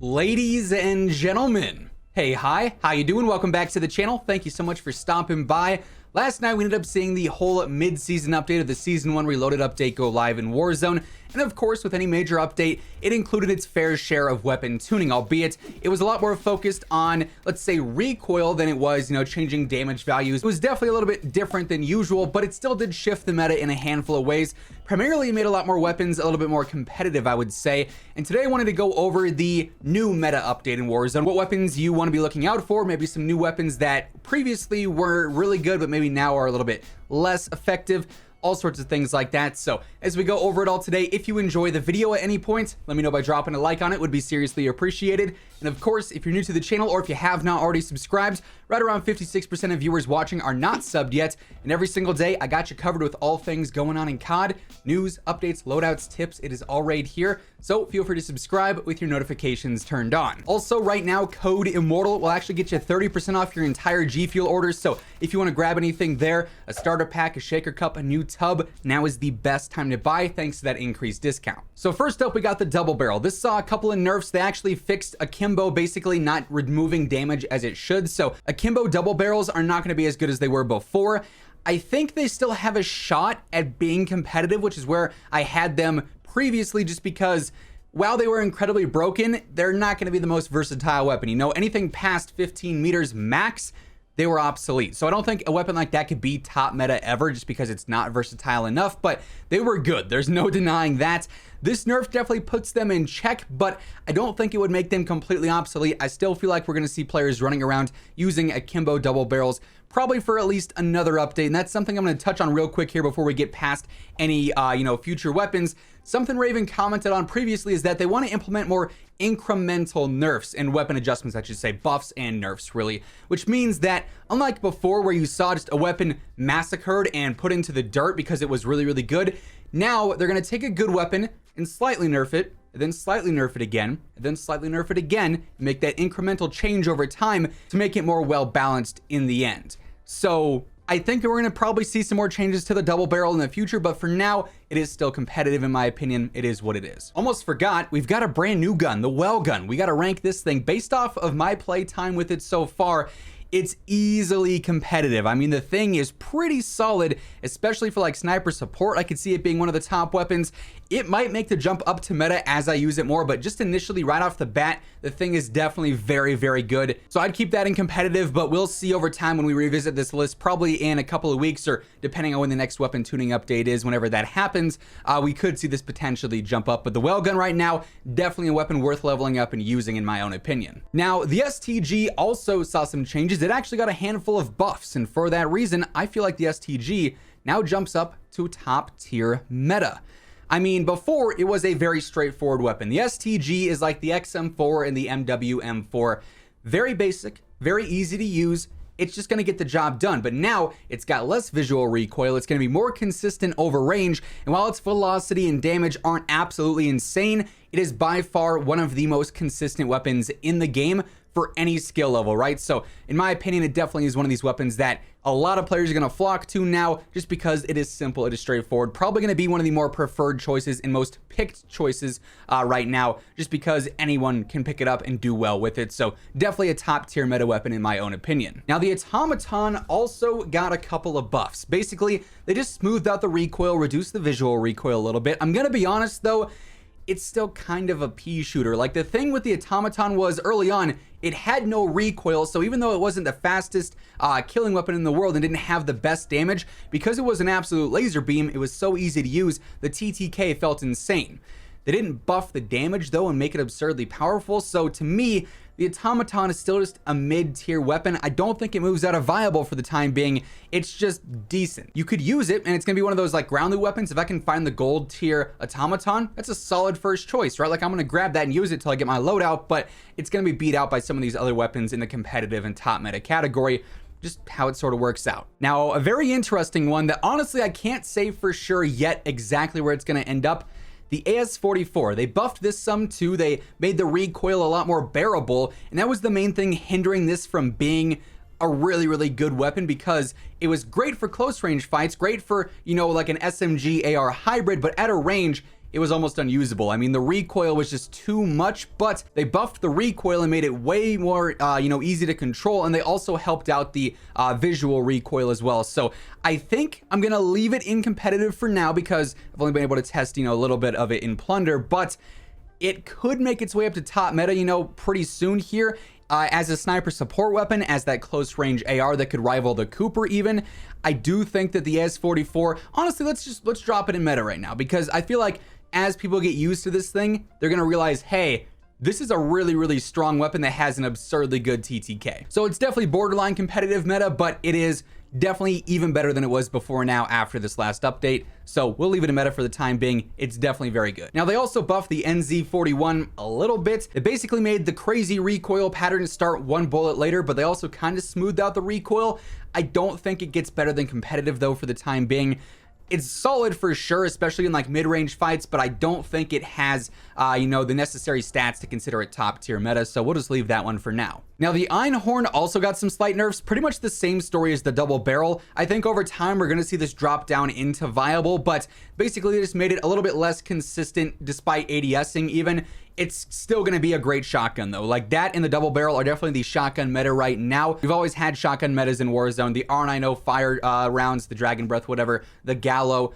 Ladies and gentlemen, hey, hi, how you doing? Welcome back to the channel. Thank you so much for stopping by. Last night we ended up seeing the whole mid-season update of the Season 1 Reloaded update go live in Warzone, and of course with any major update it included its fair share of weapon tuning, albeit it was a lot more focused on, let's say, recoil than it was, changing damage values. It was definitely a little bit different than usual, but it still did shift the meta in a handful of ways. Primarily it made a lot more weapons a little bit more competitive, I would say, and today I wanted to go over the new meta update in Warzone, what weapons you want to be looking out for, maybe some new weapons that previously were really good but maybe now are a little bit less effective, all sorts of things like that. So as we go over it all today, if you enjoy the video at any point, let me know by dropping a like on it. Would be seriously appreciated. And of course, if you're new to the channel or if you have not already subscribed, right around 56% of viewers watching are not subbed yet, and every single day I got you covered with all things going on in COD, news, updates, loadouts, tips. It is all right here, so feel free to subscribe with your notifications turned on. Also, right now, Code Immortal will actually get you 30% off your entire G Fuel orders, so if you want to grab anything there, a starter pack, a shaker cup, a new tub, now is the best time to buy thanks to that increased discount. So first up, we got the double barrel. This saw a couple of nerfs. They actually fixed akimbo, basically not removing damage as it should, so akimbo double barrels are not going to be as good as they were before. I think they still have a shot at being competitive, which is where I had them previously, just because while they were incredibly broken, they're not going to be the most versatile weapon. Anything past 15 meters max, they were obsolete. So I don't think a weapon like that could be top meta ever, just because it's not versatile enough, but they were good. There's no denying that. This nerf definitely puts them in check, but I don't think it would make them completely obsolete. I still feel like we're going to see players running around using akimbo double barrels probably for at least another update, and that's something I'm going to touch on real quick here before we get past any future weapons. Something Raven commented on previously is that they want to implement more incremental nerfs and weapon adjustments, I should say, buffs and nerfs really, which means that unlike before where you saw just a weapon massacred and put into the dirt because it was really, really good, now they're going to take a good weapon and slightly nerf it, and then slightly nerf it again, and then slightly nerf it again, and make that incremental change over time to make it more well balanced in the end. So I think we're going to probably see some more changes to the double barrel in the future, but for now, it is still competitive in my opinion. It is what it is. Almost forgot, we've got a brand new gun, the well gun. We got to rank this thing based off of my play time with it so far. It's easily competitive. I mean, the thing is pretty solid, especially for like sniper support. I could see it being one of the top weapons. It might make the jump up to meta as I use it more, but just initially right off the bat, the thing is definitely very, very good. So I'd keep that in competitive, but we'll see over time when we revisit this list, probably in a couple of weeks, or depending on when the next weapon tuning update is, whenever that happens, we could see this potentially jump up. But the well gun right now, definitely a weapon worth leveling up and using in my own opinion. Now, the STG also saw some changes. It actually got a handful of buffs, and for that reason, I feel like the STG now jumps up to top tier meta. I mean, before it was a very straightforward weapon. The STG is like the XM4 and the MWM4. Very basic, very easy to use. It's just going to get the job done. But now it's got less visual recoil. It's going to be more consistent over range. And while its velocity and damage aren't absolutely insane, it is by far one of the most consistent weapons in the game for any skill level, right? So in my opinion, it definitely is one of these weapons that a lot of players are going to flock to now, just because it is simple, it is straightforward. Probably going to be one of the more preferred choices and most picked choices right now, just because anyone can pick it up and do well with it. So definitely a top tier meta weapon in my own opinion. Now the automaton also got a couple of buffs. Basically, they just smoothed out the recoil, reduced the visual recoil a little bit. I'm going to be honest though, it's still kind of a pea shooter. Like, the thing with the automaton was early on, it had no recoil, so even though it wasn't the fastest killing weapon in the world and didn't have the best damage, because it was an absolute laser beam, it was so easy to use, the TTK felt insane. They didn't buff the damage though and make it absurdly powerful, so to me, the automaton is still just a mid-tier weapon. I don't think it moves out of viable for the time being. It's just decent. You could use it, and it's gonna be one of those like ground loot weapons. If I can find the gold tier automaton, that's a solid first choice, right? Like, I'm gonna grab that and use it till I get my loadout, but it's gonna be beat out by some of these other weapons in the competitive and top meta category. Just how it sort of works out. Now, a very interesting one that honestly I can't say for sure yet exactly where it's gonna end up. The AS-44, they buffed this some too. They made the recoil a lot more bearable, and that was the main thing hindering this from being a really, really good weapon, because it was great for close range fights, great for, like an SMG AR hybrid, but at a range, it was almost unusable. I mean, the recoil was just too much, but they buffed the recoil and made it way more, easy to control. And they also helped out the visual recoil as well. So I think I'm going to leave it in competitive for now because I've only been able to test, a little bit of it in Plunder, but it could make its way up to top meta, pretty soon here. As a sniper support weapon, as that close range AR that could rival the Cooper even. I do think that the S44, honestly, let's drop it in meta right now, because I feel like as people get used to this thing, they're gonna realize, hey, this is a really, really strong weapon that has an absurdly good TTK. So it's definitely borderline competitive meta, but it is definitely even better than it was before now after this last update. So we'll leave it in meta for the time being. It's definitely very good. Now they also buffed the NZ41 a little bit. It basically made the crazy recoil pattern start one bullet later, but they also kind of smoothed out the recoil. I don't think it gets better than competitive though for the time being. It's solid for sure, especially in like mid-range fights, but I don't think it has, the necessary stats to consider it top tier meta. So we'll just leave that one for now. Now the Einhorn also got some slight nerfs, pretty much the same story as the double barrel. I think over time we're going to see this drop down into viable, but basically they just made it a little bit less consistent despite ADSing even. It's still going to be a great shotgun though. Like that and the double barrel are definitely the shotgun meta right now. We've always had shotgun metas in Warzone. The R90 fire rounds, the Dragon Breath, whatever, the Gallo,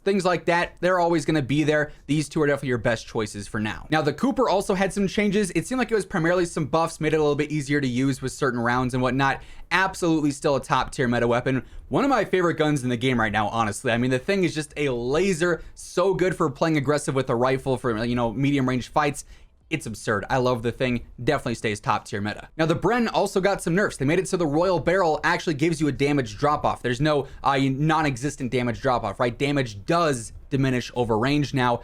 things like that. They're always going to be there. These two are definitely your best choices for now. Now the Cooper also had some changes. It seemed like it was primarily some buffs, made it a little bit easier to use with certain rounds and whatnot. Absolutely still a top tier meta weapon. One of my favorite guns in the game right now, honestly. I mean, the thing is just a laser. So good for playing aggressive with a rifle for, medium range fights. It's absurd. I love the thing. Definitely stays top tier meta. Now the Bren also got some nerfs. They made it so the Royal Barrel actually gives you a damage drop off. There's no non-existent damage drop off, right? Damage does diminish over range now,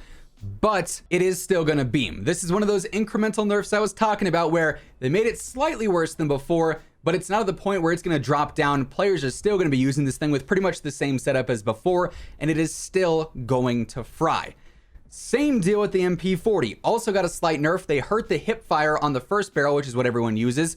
but it is still gonna beam. This is one of those incremental nerfs I was talking about where they made it slightly worse than before, but it's not at the point where it's going to drop down. Players are still going to be using this thing with pretty much the same setup as before, and it is still going to fry. Same deal with the MP40. Also got a slight nerf. They hurt the hip fire on the first barrel, which is what everyone uses,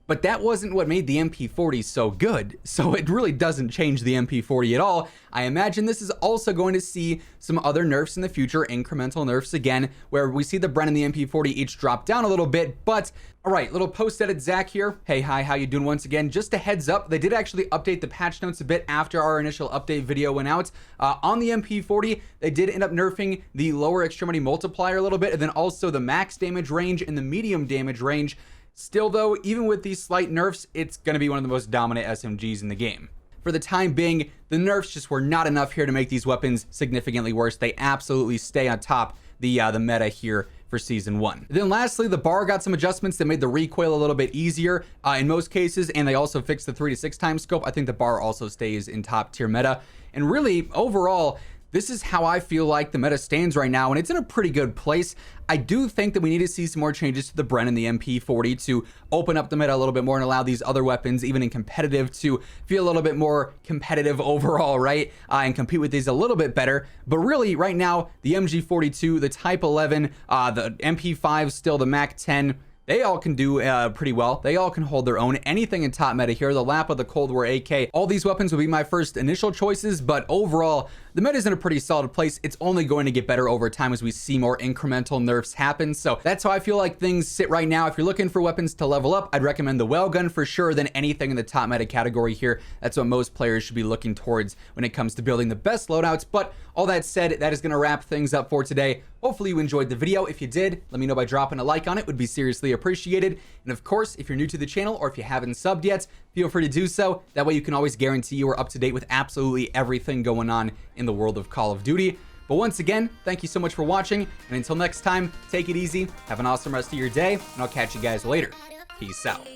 but that wasn't what made the MP40 so good. So it really doesn't change the MP40 at all. I imagine this is also going to see some other nerfs in the future, incremental nerfs again, where we see the Bren and the MP40 each drop down a little bit. But all right, little post edit Zach here. Hey, hi, how you doing once again? Just a heads up, they did actually update the patch notes a bit after our initial update video went out. On the MP40, they did end up nerfing the lower extremity multiplier a little bit, and then also the max damage range and the medium damage range. Still though, even with these slight nerfs, it's going to be one of the most dominant SMGs in the game. For the time being, the nerfs just were not enough here to make these weapons significantly worse. They absolutely stay on top the meta here for Season 1. Then lastly, the bar got some adjustments that made the recoil a little bit easier in most cases, and they also fixed the 3 to 6 times scope. I think the bar also stays in top tier meta. And really, overall, this is how I feel like the meta stands right now, and it's in a pretty good place. I do think that we need to see some more changes to the Bren and the MP40 to open up the meta a little bit more and allow these other weapons, even in competitive, to feel a little bit more competitive overall, right? And compete with these a little bit better. But really, right now, the MG42, the Type 11, the MP5, still the Mac 10, they all can do pretty well. They all can hold their own. Anything in top meta here, the Lapa, the Cold War AK, all these weapons would be my first initial choices, but overall, the meta is in a pretty solid place. It's only going to get better over time as we see more incremental nerfs happen. So that's how I feel like things sit right now. If you're looking for weapons to level up, I'd recommend the Whale Gun for sure than anything in the top meta category here. That's what most players should be looking towards when it comes to building the best loadouts. But all that said, that is going to wrap things up for today. Hopefully you enjoyed the video. If you did, let me know by dropping a like on it. Would be seriously appreciated. And of course, if you're new to the channel or if you haven't subbed yet, feel free to do so. That way you can always guarantee you are up to date with absolutely everything going on in the world of Call of Duty. But once again, thank you so much for watching. And until next time, take it easy. Have an awesome rest of your day. And I'll catch you guys later. Peace out.